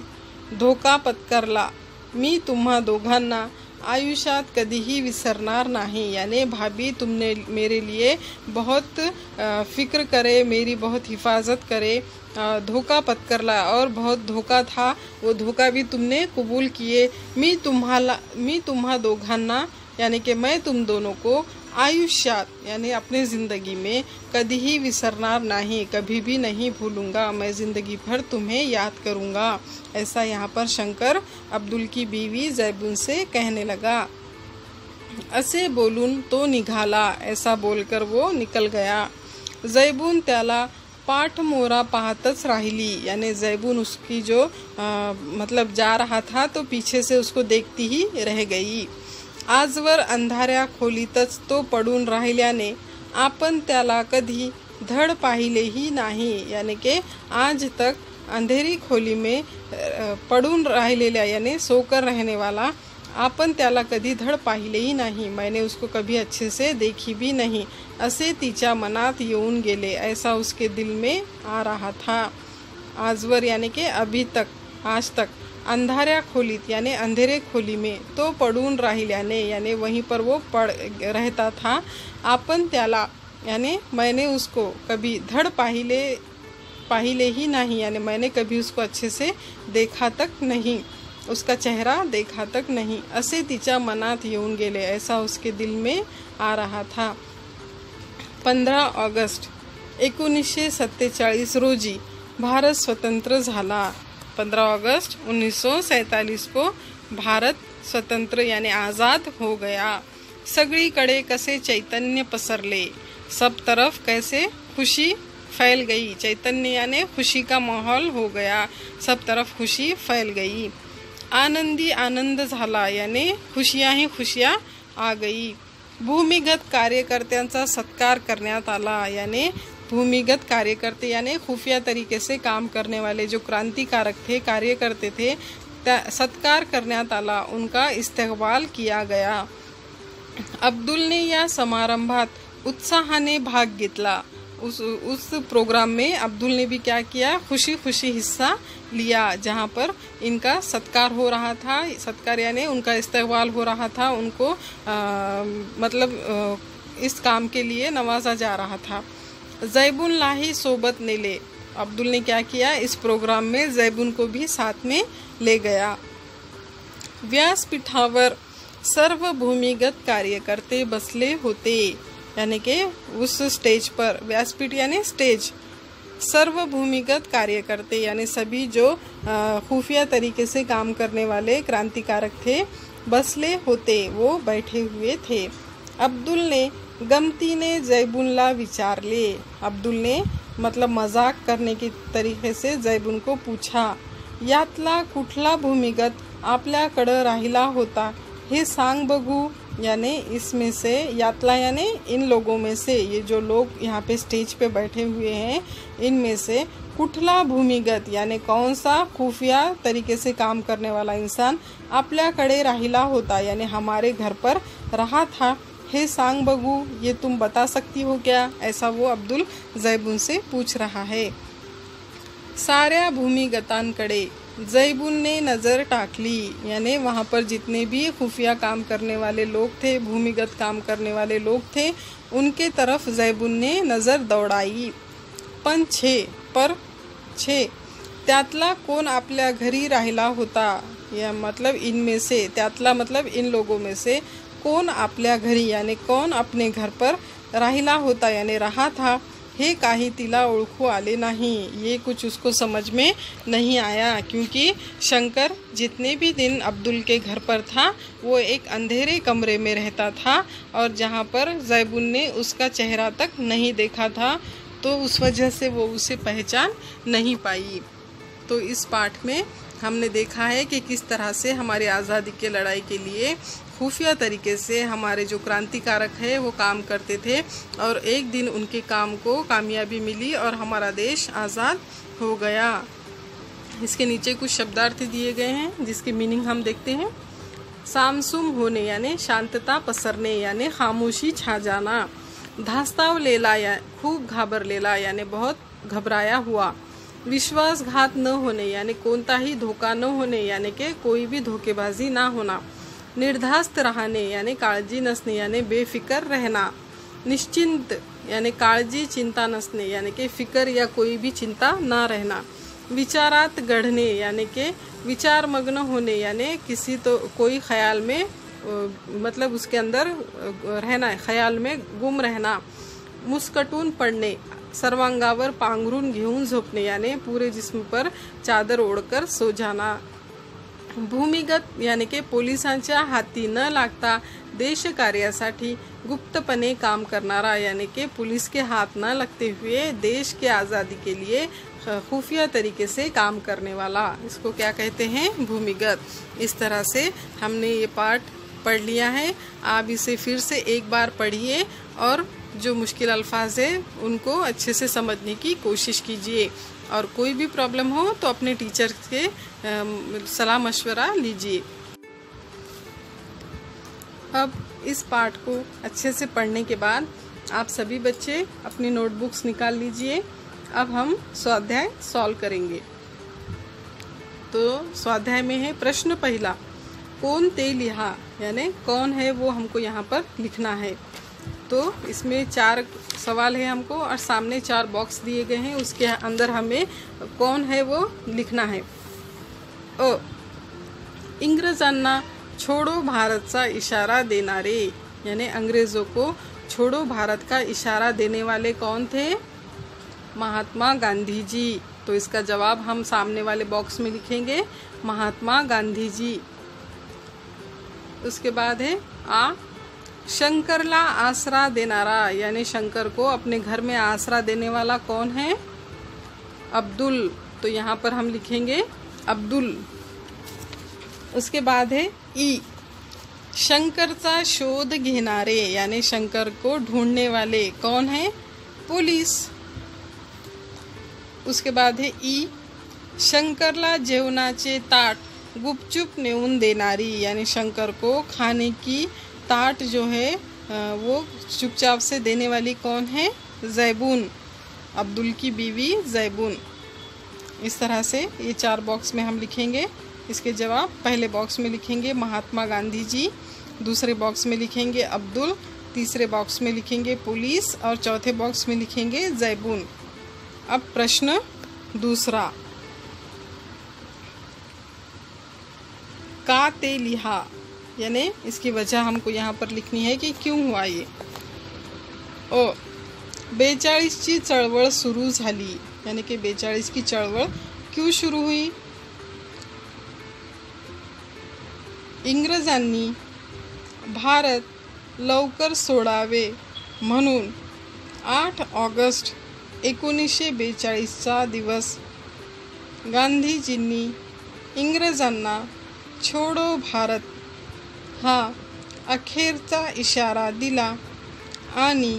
धोका पत्करला, मी तुम्हा दोघांना आयुष्यात कधीही विसरणार नहीं यानी भाभी तुमने मेरे लिए बहुत फिक्र करे, मेरी बहुत हिफाजत करे, धोखा पत्करला और बहुत धोखा था, वो धोखा भी तुमने कबूल किए। मी तुम्हा दोघांना यानी कि मैं तुम दोनों को आयुष्यात यानी अपने ज़िंदगी में कभी विसरनार नहीं, कभी भी नहीं भूलूंगा, मैं ज़िंदगी भर तुम्हें याद करूंगा, ऐसा यहाँ पर शंकर अब्दुल की बीवी जैबुन से कहने लगा। असे बोलून तो निघाला, ऐसा बोलकर वो निकल गया। जैबुन त्याला पाठमोरा पाहतच राहिली यानी जैबुन उसकी जो मतलब जा रहा था तो पीछे से उसको देखती ही रह गई। आजवर अंधाऱ्या खोलीतच तो पडून राहिल्याने आपण त्याला कधी धड पाहिलेही नाही यानी कि आज तक अंधेरी खोली में पडून राहिलेल्या यानी सोकर रहने वाला आपण त्याला कधी धड पाहिलेही नाही, मैंने उसको कभी अच्छे से देखी भी नहीं, असे तिच्या मनात येऊन गेले, ऐसा उसके दिल में आ रहा था। आजवर यानी कि अभी तक, आज तक, अंधाऱ्या खोलीत यानी अंधेरे खोली में, तो पडून राहिल्याने यानी वहीं पर वो पड़ रहता था, आपण त्याला यानी मैंने उसको कभी धड़ पाहिले ही नहीं यानी मैंने कभी उसको अच्छे से देखा तक नहीं, उसका चेहरा देखा तक नहीं, असे तिच्या मनात येऊन गेले, ऐसा उसके दिल में आ रहा था। 15 ऑगस्ट 1947 रोजी भारत स्वतंत्र झाला। 15 अगस्त 1947 को भारत स्वतंत्र यानी आज़ाद हो गया। सगळीकडे कसे चैतन्य पसरले, सब तरफ कैसे खुशी फैल गई, चैतन्य यानी खुशी का माहौल हो गया, सब तरफ खुशी फैल गई। आनंदी आनंद झाला यानी खुशियाँ ही खुशियाँ आ गई। भूमिगत कार्यकर्त्यांचा सत्कार करण्यात आला यानी भूमिगत कार्यकर्ते यानी खुफिया तरीके से काम करने वाले जो क्रांतिकारक थे, कार्य करते थे, सत्कार करण्यात आला, उनका इस्तकबाल किया गया। अब्दुलने या समारंभात उत्साहाने भाग घेतला, उस प्रोग्राम में अब्दुल ने भी क्या किया, खुशी खुशी हिस्सा लिया, जहाँ पर इनका सत्कार हो रहा था, सत्कार यानी उनका इस्तकबाल हो रहा था, उनको इस काम के लिए नवाजा जा रहा था। जैबुन लाही सोबत ने ले, अब्दुल ने क्या किया, इस प्रोग्राम में जैबुन को भी साथ में ले गया। व्यासपीठावर सर्व भूमिगत कार्यकर्ते बसले होते, यानी कि उस स्टेज पर, व्यासपीठ यानी स्टेज, सर्व भूमिगत कार्यकर्ते यानी सभी जो खुफिया तरीके से काम करने वाले क्रांतिकारक थे, बसले होते वो बैठे हुए थे। अब्दुल ने गमती ने जैबुनला विचार ले, अब्दुल ने मतलब मजाक करने की तरीके से जैबुन को पूछा, यातला कुठला भूमिगत आपल्याकडं राहिला होता हे सांग बघू, यानी इसमें से, यातला यानी इन लोगों में से, ये जो लोग यहाँ पे स्टेज पे बैठे हुए हैं इनमें से, कुठला भूमिगत यानी कौन सा खुफिया तरीके से काम करने वाला इंसान आपल्याकडे राहिला होता यानी हमारे घर पर रहा था, हे सांग बघू ये तुम बता सकती हो क्या, ऐसा वो अब्दुल जैबुन से पूछ रहा है। साऱ्या भूमिगतांकडे जैबुन ने नज़र टाकली, यानी वहाँ पर जितने भी खुफिया काम करने वाले लोग थे, भूमिगत काम करने वाले लोग थे, उनके तरफ जैबुन ने नज़र दौड़ाई। पण छे त्यातला कोण आपल्या घरी राहिला होता, या मतलब इनमें से, त्यातला मतलब इन लोगों में से, कोण आपल्या घरी यानी कौन अपने घर पर राहिला होता यानी रहा था, हे काही तिला ओळखू आले नहीं, ये कुछ उसको समझ में नहीं आया, क्योंकि शंकर जितने भी दिन अब्दुल के घर पर था वो एक अंधेरे कमरे में रहता था और जहाँ पर जैबुन ने उसका चेहरा तक नहीं देखा था, तो उस वजह से वो उसे पहचान नहीं पाई। तो इस पाठ में हमने देखा है कि किस तरह से हमारी आज़ादी की लड़ाई के लिए खुफिया तरीके से हमारे जो क्रांतिकारक है वो काम करते थे और एक दिन उनके काम को कामयाबी मिली और हमारा देश आज़ाद हो गया। इसके नीचे कुछ शब्दार्थ दिए गए हैं जिसकी मीनिंग हम देखते हैं। सामसुम होने यानी शांतता पसरने यानी खामोशी छा जाना। धास्तावलेला या खूब घाबरलेला यानी बहुत घबराया हुआ। विश्वासघात न होने यानी कोणताही धोखा न होने यानी कि कोई भी धोखेबाजी ना होना। निर्धास्त रहने यानी काळजी नसणे यानी बेफिकर रहना। निश्चिंत यानी काळजी चिंता नसणे यानी कि फिकर या कोई भी चिंता ना रहना। विचारात गढ़ने यानी कि विचार मग्न होने यानी किसी तो कोई ख्याल में मतलब उसके अंदर रहना है, ख्याल में गुम रहना। मुस्कटून पड़ने सर्वांगावर पांघरून घेऊन झोपणे यानी पूरे जिस्म पर चादर ओढ़कर सो जाना। भूमिगत यानी कि पोलिसांच्या हाती न लागता देश कार्यासाठी गुप्तपणे काम करनारा यानी कि पुलिस के हाथ न लगते हुए देश के आज़ादी के लिए खुफिया तरीके से काम करने वाला, इसको क्या कहते हैं, भूमिगत। इस तरह से हमने ये पाठ पढ़ लिया है। आप इसे फिर से एक बार पढ़िए और जो मुश्किल अल्फाज है उनको अच्छे से समझने की कोशिश कीजिए और कोई भी प्रॉब्लम हो तो अपने टीचर से सलाह मशवरा लीजिए। अब इस पाठ को अच्छे से पढ़ने के बाद आप सभी बच्चे अपनी नोटबुक्स निकाल लीजिए। अब हम स्वाध्याय सॉल्व करेंगे। तो स्वाध्याय में है प्रश्न पहला, कौन ते लिहा यानी कौन है वो हमको यहाँ पर लिखना है। तो इसमें 4 सवाल है हमको और सामने 4 बॉक्स दिए गए हैं, उसके अंदर हमें कौन है वो लिखना है। इंग्रजांना छोड़ो भारतचा इशारा देनारे यानी अंग्रेज़ों को छोड़ो भारत का इशारा देने वाले कौन थे, महात्मा गांधी जी। तो इसका जवाब हम सामने वाले बॉक्स में लिखेंगे, महात्मा गांधी जी। उसके बाद है आ, शंकरला आसरा देनारा यानी शंकर को अपने घर में आसरा देने वाला कौन है, अब्दुल। तो यहाँ पर हम लिखेंगे अब्दुल। उसके बाद है ई, शंकरचा शोध घेनारे यानी शंकर को ढूंढने वाले कौन है, पुलिस। उसके बाद है ई, शंकरला जेवणाचे ताट गुपचुप नेऊन देनारी यानी शंकर को खाने की ताट जो है वो चुपचाप से देने वाली कौन है, जैबुन। अब्दुल की बीवी ज़ैबून। इस तरह से ये 4 बॉक्स में हम लिखेंगे इसके जवाब। पहले बॉक्स में लिखेंगे महात्मा गांधी जी, दूसरे बॉक्स में लिखेंगे अब्दुल, तीसरे बॉक्स में लिखेंगे पुलिस और चौथे बॉक्स में लिखेंगे ज़ैबून। अब प्रश्न दूसरा, का ते लिहा, यानी इसकी वजह हमको यहाँ पर लिखनी है कि क्यों हुआ ये। 42ची चळवळ सुरू झाली, यानी कि 42 की चळवळ क्यों शुरू हुई? इंग्रजांनी भारत लवकर सोडावे म्हणून 8 ऑगस्ट 1942चा दिवस गांधीजींनी इंग्रजांना छोडो भारत हा अखेरचा इशारा दिला आणि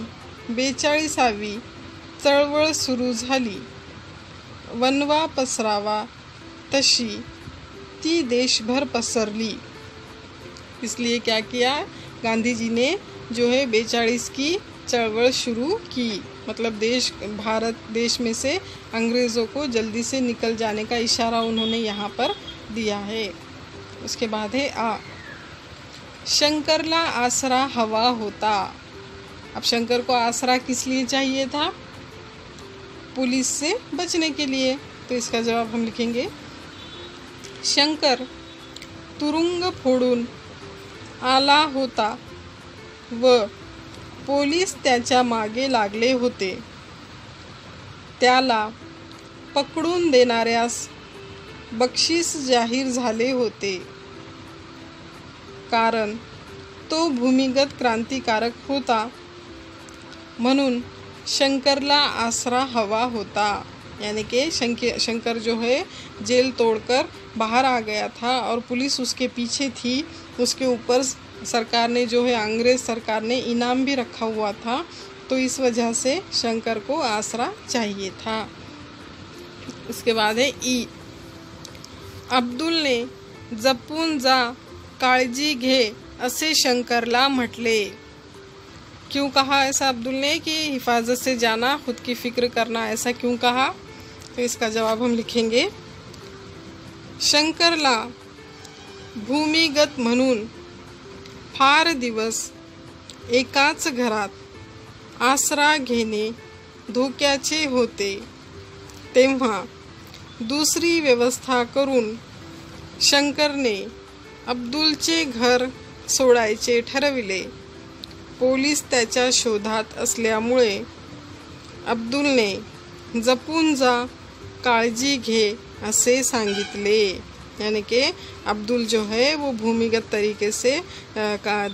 42वी चळवळ सुरू झाली। वनवा पसरावा तशी ती देशभर पसरली। इसलिए क्या किया, गांधी जी ने जो है 42 की चळवळ शुरू की, मतलब भारत देश में से अंग्रेज़ों को जल्दी से निकल जाने का इशारा उन्होंने यहाँ पर दिया है। उसके बाद है आ, शंकरला आसरा हवा होता। अब शंकर को आसरा किस लिए चाहिए था? पुलिस से बचने के लिए। तो इसका जवाब हम लिखेंगे शंकर तुरुंग फोडून आला होता व पोलीस त्याच्या मागे लागले होते। त्याला पकडून देणाऱ्यास बक्षीस जाहीर झाले होते, कारण तो भूमिगत क्रांतिकारक होता, म्हणून शंकरला आसरा हवा होता। यानी कि शंकर जो है जेल तोड़कर बाहर आ गया था और पुलिस उसके पीछे थी। उसके ऊपर सरकार ने जो है, अंग्रेज़ सरकार ने इनाम भी रखा हुआ था, तो इस वजह से शंकर को आसरा चाहिए था। इसके बाद है ई, अब्दुलने जपून जा काळजी घे असे शंकरला म्हटले। क्यों कहा ऐसा अब्दुल ने कि हिफाजत से जाना, खुद की फिक्र करना, ऐसा क्यों कहा? तो इसका जवाब हम लिखेंगे शंकरला भूमिगत म्हणून फार दिवस एकाच घरात आसरा घेणे धोक्याचे होते, तेव्हा दुसरी व्यवस्था करून शंकरने अब्दुलचे घर सोडायचे ठरविले। पोलीस त्याच्या शोधात असल्यामुळे अब्दुलने जपून जा काळजी घे असे सांगितले। यानी कि अब्दुल जो है वो भूमिगत तरीके से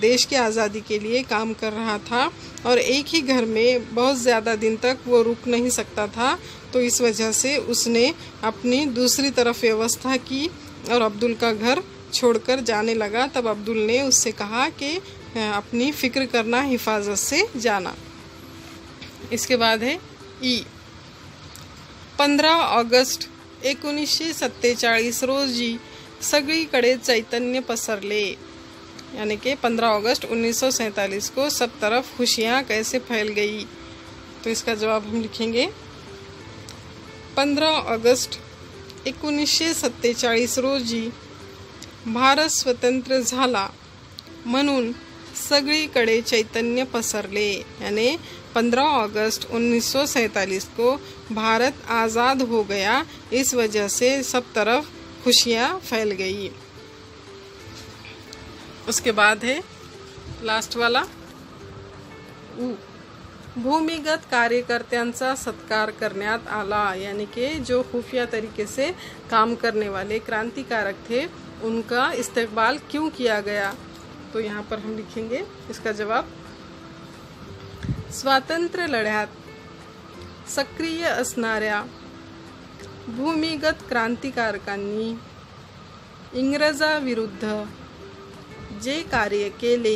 देश की आज़ादी के लिए काम कर रहा था और एक ही घर में बहुत ज़्यादा दिन तक वो रुक नहीं सकता था, तो इस वजह से उसने अपनी दूसरी तरफ व्यवस्था की और अब्दुल का घर छोड़कर जाने लगा। तब अब्दुल ने उससे कहा कि अपनी फ़िक्र करना, हिफाजत से जाना। इसके बाद है ई, 15 ऑगस्ट 1947 रोजी सगळीकडे चैतन्य पसरले। यानी कि 15 अगस्त 1947 को सब तरफ खुशियाँ कैसे फैल गई? तो इसका जवाब हम लिखेंगे 15 ऑगस्ट 1947 रोजी भारत स्वतंत्र झाला म्हणून सगळीकडे चैतन्य पसरले। यानी 15 अगस्त 1947 को भारत आज़ाद हो गया, इस वजह से सब तरफ खुशियाँ फैल गई। उसके बाद है लास्ट वाला ऊ, भूमिगत कार्यकर्त्यांचा सत्कार करण्यात आला। यानी कि जो खुफिया तरीके से काम करने वाले क्रांतिकारक थे उनका इस्तकबाल क्यों किया गया? तो यहाँ पर हम लिखेंगे इसका जवाब स्वातंत्र्य लढ्यात सक्रिय असणाऱ्या भूमिगत क्रांतिकारकांनी इंग्रजाविरुद्ध जे कार्य केले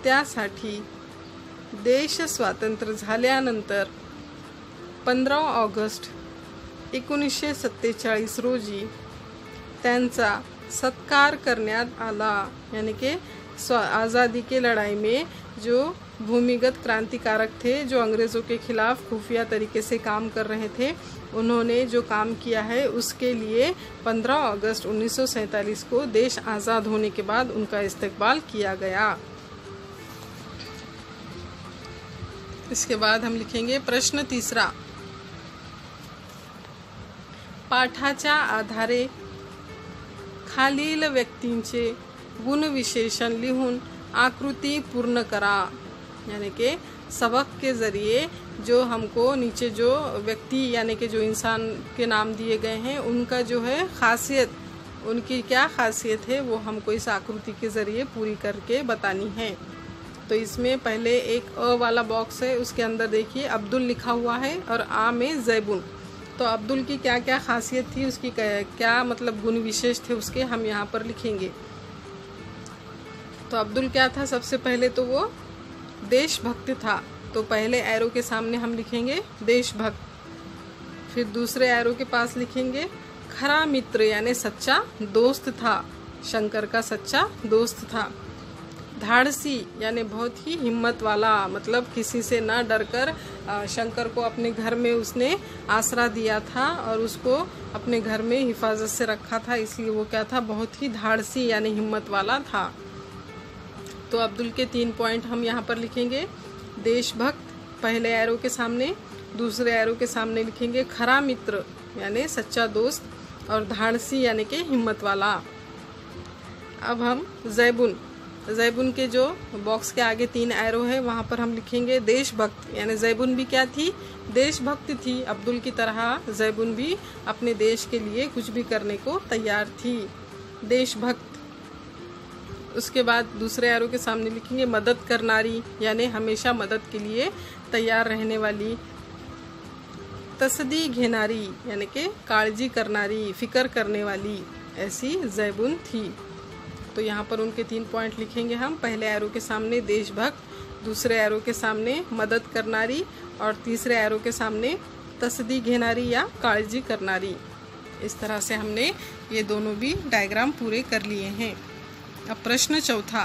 त्यासाठी देश स्वातंत्र्य झाल्यानंतर 15 ऑगस्ट 1947 रोजी त्यांचा सत्कार करण्यात आला। यानी कि आज़ादी के लड़ाई में जो भूमिगत क्रांतिकारक थे जो अंग्रेज़ों के खिलाफ खुफिया तरीके से काम कर रहे थे। उन्होंने जो काम किया है उसके लिए 15 अगस्त 1947 को देश आज़ाद होने के बाद उनका इस्तकबाल किया गया। इसके बाद हम लिखेंगे प्रश्न तीसरा, पाठाच्या आधारे खालील व्यक्तींचे गुणविशेषण लिहून आकृति पूर्ण करा। यानी कि सबक के ज़रिए जो हमको नीचे जो व्यक्ति यानी कि जो इंसान के नाम दिए गए हैं उनका जो है खासियत, उनकी क्या खासियत है वो हमको इस आकृति के ज़रिए पूरी करके बतानी है। तो इसमें पहले एक अ वाला बॉक्स है, उसके अंदर देखिए अब्दुल लिखा हुआ है और आ में जैबुन। तो अब्दुल की क्या क्या खासियत थी, उसकी क्या मतलब गुण विशेष थे उसके, हम यहाँ पर लिखेंगे। तो अब्दुल क्या था, सबसे पहले तो वो देशभक्त था। तो पहले एरो के सामने हम लिखेंगे देशभक्त, फिर दूसरे एरो के पास लिखेंगे खरा मित्र यानी सच्चा दोस्त था, शंकर का सच्चा दोस्त था। धाड़सी यानी बहुत ही हिम्मत वाला, मतलब किसी से न डरकर शंकर को अपने घर में उसने आसरा दिया था और उसको अपने घर में हिफाजत से रखा था, इसलिए वो क्या था, बहुत ही धाड़सी यानी हिम्मत वाला था। तो अब्दुल के 3 पॉइंट हम यहाँ पर लिखेंगे। देशभक्त पहले एरो के सामने, दूसरे एरो के सामने लिखेंगे खरा मित्र यानी सच्चा दोस्त, और धाड़सी यानी कि हिम्मत वाला। अब हम जैबुन, जैबुन के जो बॉक्स के आगे 3 एरो है वहाँ पर हम लिखेंगे देशभक्त, यानी जैबुन भी क्या थी, देशभक्त थी। अब्दुल की तरह जैबुन भी अपने देश के लिए कुछ भी करने को तैयार थी, देशभक्त। उसके बाद दूसरे एरो के सामने लिखेंगे मदद करनारी यानी हमेशा मदद के लिए तैयार रहने वाली। तसदी घेनारी यानी कि काळजी करनारी, फिक्र करने वाली, ऐसी जैबुन थी। तो यहाँ पर उनके 3 पॉइंट लिखेंगे हम। पहले एरो के सामने देशभक्त, दूसरे एरो के सामने मदद करनारी और तीसरे एरो के सामने तसदी घेनारी या काळजी करनारी। इस तरह से हमने ये दोनों भी डायग्राम पूरे कर लिए हैं। अब प्रश्न चौथा,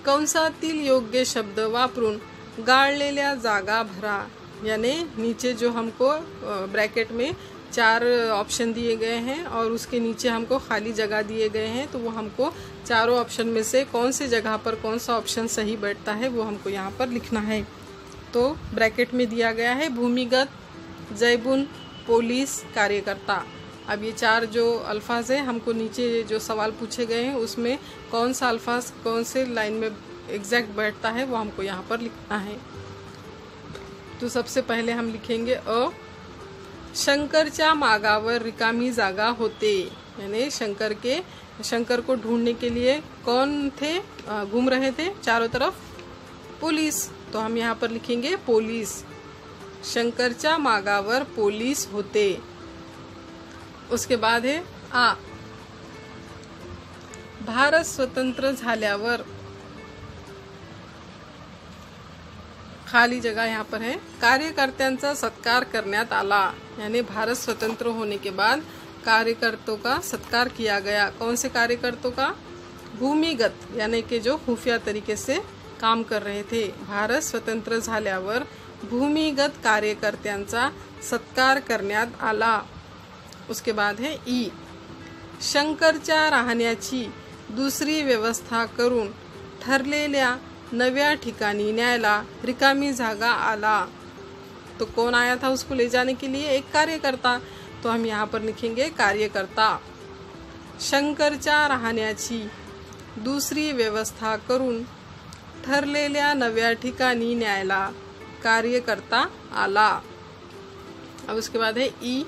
कंसातील योग्य शब्द वापरून गाळलेल्या जागा भरा। यानी नीचे जो हमको ब्रैकेट में 4 ऑप्शन दिए गए हैं और उसके नीचे हमको खाली जगह दिए गए हैं, तो वो हमको चारों ऑप्शन में से कौन से जगह पर कौन सा ऑप्शन सही बैठता है वो हमको यहाँ पर लिखना है। तो ब्रैकेट में दिया गया है भूमिगत, जैबुन, पुलिस, कार्यकर्ता। अब ये 4 जो अल्फाज हैं, हमको नीचे जो सवाल पूछे गए हैं उसमें कौन सा अल्फाज कौन से लाइन में एग्जैक्ट बैठता है वो हमको यहाँ पर लिखना है। तो सबसे पहले हम लिखेंगे अ, शंकरच्या मागावर रिकामी जागा होते। यानी शंकर को ढूंढने के लिए कौन थे, घूम रहे थे चारों तरफ, पुलिस। तो हम यहाँ पर लिखेंगे पुलिस, शंकरच्या मागावर पुलिस होते। उसके बाद है आ, भारत स्वतंत्र झाल्यावर, खाली जगह यहाँ पर है, कार्यकर्त्यांचा सत्कार करण्यात आला। यानी भारत स्वतंत्र होने के बाद कार्यकर्ताओं का सत्कार किया गया। कौन से कार्यकर्ताओं का, भूमिगत यानी कि जो खुफिया तरीके से काम कर रहे थे। भारत स्वतंत्र झाल्यावर भूमिगत कार्यकर्त्यांचा सत्कार करण्यात आला। उसके बाद है ई, शंकरच्या राहण्याची दुसरी व्यवस्था करून ठरलेल्या नव्या ठिकाणी न्यायला रिकामी जागा आला। तो कौन आया था उसको ले जाने के लिए, एक कार्यकर्ता। तो हम यहाँ पर लिखेंगे कार्यकर्ता। शंकरच्या राहण्याची दुसरी व्यवस्था करून ठरलेल्या नव्या ठिकाणी न्यायला कार्यकर्ता आला। अब उसके बाद है ई,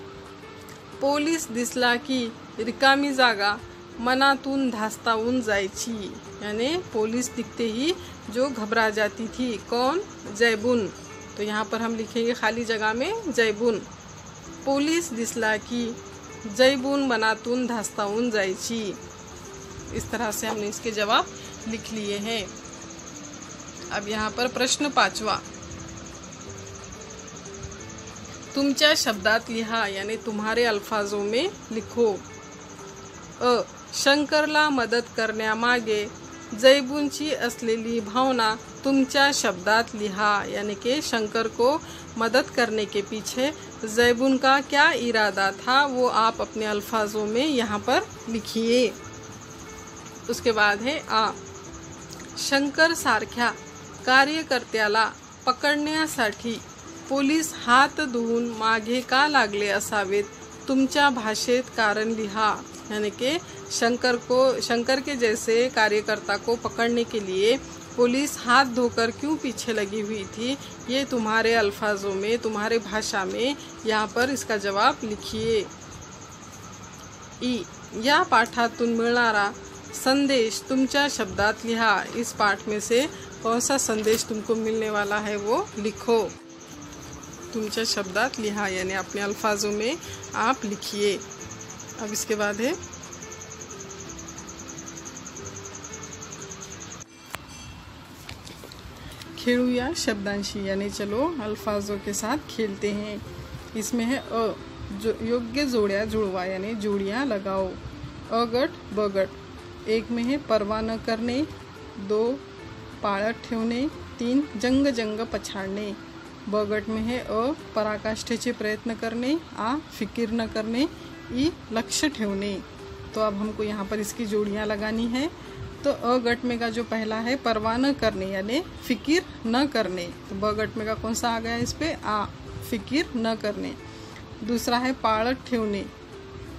पोलीस दिसला की रिकामी जागा मनातून धास्तावून जायची। यानी पुलिस दिखते ही जो घबरा जाती थी, कौन, जैबुन। तो यहाँ पर हम लिखेंगे खाली जगह में जैबुन। पुलिस दिसला की जैबुन मनातून धास्तावून जायची। इस तरह से हमने इसके जवाब लिख लिए हैं। अब यहाँ पर प्रश्न 5वां, तुमच्या शब्दात लिहा यानी तुम्हारे अल्फाजों में लिखो। अ, शंकरला मदत करण्यामागे जैबूंची असलेली भावना तुमच्या शब्दात लिहा, यानी कि शंकर को मदद करने के पीछे जैबून का क्या इरादा था वो आप अपने अल्फाजों में यहाँ पर लिखिए। उसके बाद है आ, शंकर सारख्या कार्यकर्त्याला पकडण्यासाठी पोलीस हात धुवून मागे का लागले असावेत, तुमच्या भाषेत कारण लिहा, यानी कि शंकर के जैसे कार्यकर्ता को पकड़ने के लिए पुलिस हाथ धोकर क्यों पीछे लगी हुई थी, ये तुम्हारे अल्फाजों में, तुम्हारे भाषा में यहाँ पर इसका जवाब लिखिए। ई, या पाठातून मिळणारा संदेश तुमच्या शब्दात लिहा, इस पाठ में से कौन सा संदेश तुमको मिलने वाला है वो लिखो। तुमच्या शब्दात लिहा यानी अपने अल्फाजों में आप लिखिए। अब इसके बाद है खेलूया शब्दांशी, यानी चलो अल्फाजों के साथ खेलते हैं। इसमें है अ, जो योग्य जोड़ियाँ जुड़वा यानी जोड़ियाँ लगाओ। अगट बगट। एक में है परवा न करने, 2 पाळत ठेवणे, 3 जंग जंग पछाड़ने। बगट में है अ पराकाष्ठेचे प्रयत्न करने, आ फिकिर न करने, ई लक्ष्य ठेवणे। तो अब हमको यहाँ पर इसकी जोड़ियाँ लगानी है। तो अ गट में का जो पहला है परवाह न करने यानी फिकिर न करने, तो ब गट में का कौन सा आ गया इस पे आ, फिकिर न करने। दूसरा है पाळत ठेवणे,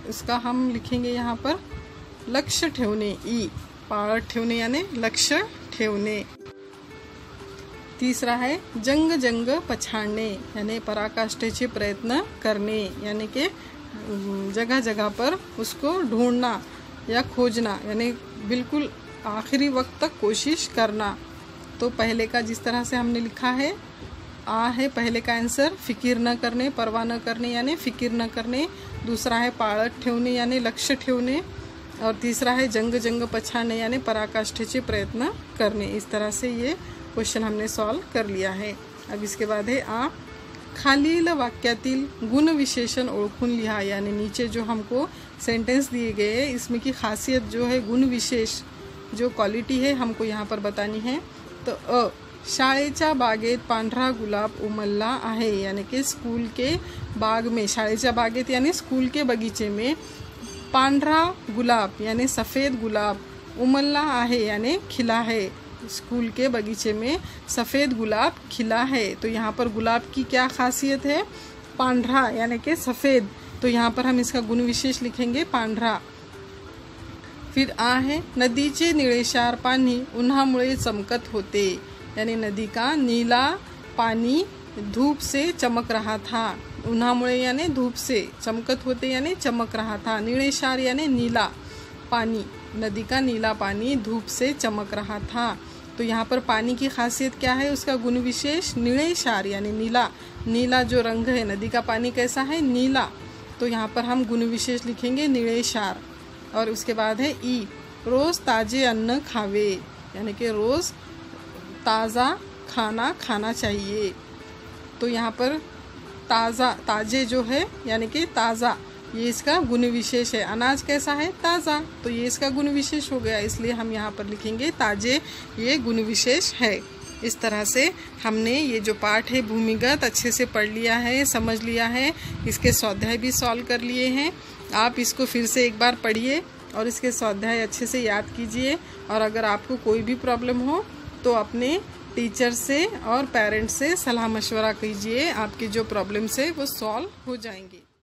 इसका हम लिखेंगे यहाँ पर लक्ष्य ठेवणे, ई पाळत ठेवणे यानी लक्ष्य ठेवणे। तीसरा है जंग जंग पछाड़ने यानी पराकाष्ठेचे प्रयत्न करने, यानी कि जगह जगह पर उसको ढूंढना या खोजना, यानी बिल्कुल आखिरी वक्त तक कोशिश करना। तो पहले का जिस तरह से हमने लिखा है आ है पहले का आंसर, फिकिर न करने परवाह न करने यानी फिकिर न करने। दूसरा है पाळत ठेवणे यानी लक्ष्य ठेवणे, और तीसरा है जंग जंग पछाड़ने यानी पराकाष्ठेचे प्रयत्न करने। इस तरह से ये क्वेश्चन हमने सॉल्व कर लिया है। अब इसके बाद है आ, खालील वाक्यातील गुण विशेषण ओळखून लिहा, यानी नीचे जो हमको सेंटेंस दिए गए इसमें की खासियत जो है गुण विशेष जो क्वालिटी है हमको यहाँ पर बतानी है। तो अ, शाळेच्या बागेत पांढरा गुलाब उमलला आहे, यानी कि स्कूल के बाग में, शाळेच्या बागेत यानी स्कूल के बगीचे में पांढरा गुलाब यानी सफ़ेद गुलाब, उमलला आहे यानी खिला है, स्कूल के बगीचे में सफ़ेद गुलाब खिला है। तो यहाँ पर गुलाब की क्या खासियत है, पांढरा यानी कि सफ़ेद, तो यहाँ पर हम इसका गुण विशेष लिखेंगे पांढरा। फिर आ है नदीचे निळेशार पाणी उन्हामुळे चमकत होते, यानी नदी का नीला पानी धूप से चमक रहा था, उन्हामुळे यानी धूप से, चमकत होते यानी चमक रहा था, निळेशार यानी नीला पानी, नदी का नीला पानी धूप से चमक रहा था। तो यहाँ पर पानी की खासियत क्या है, उसका गुण विशेष निळेशार यानी नीला, नीला जो रंग है नदी का पानी कैसा है नीला, तो यहाँ पर हम गुण विशेष लिखेंगे निळेशार। और उसके बाद है ई, रोज़ ताजे अन्न खावे, यानी कि रोज़ ताज़ा खाना खाना चाहिए। तो यहाँ पर ताज़ा, ताजे जो है यानी कि ताज़ा, ये इसका गुण विशेष है। अनाज कैसा है ताज़ा, तो ये इसका गुण विशेष हो गया, इसलिए हम यहाँ पर लिखेंगे ताजे, ये गुण विशेष है। इस तरह से हमने ये जो पाठ है भूमिगत अच्छे से पढ़ लिया है, समझ लिया है, इसके स्वाध्याय भी सॉल्व कर लिए हैं। आप इसको फिर से एक बार पढ़िए और इसके स्वाध्याय अच्छे से याद कीजिए। और अगर आपको कोई भी प्रॉब्लम हो तो अपने टीचर से और पेरेंट्स से सलाह मशवरा कीजिए, आपकी जो प्रॉब्लम्स है वो सॉल्व हो जाएंगी।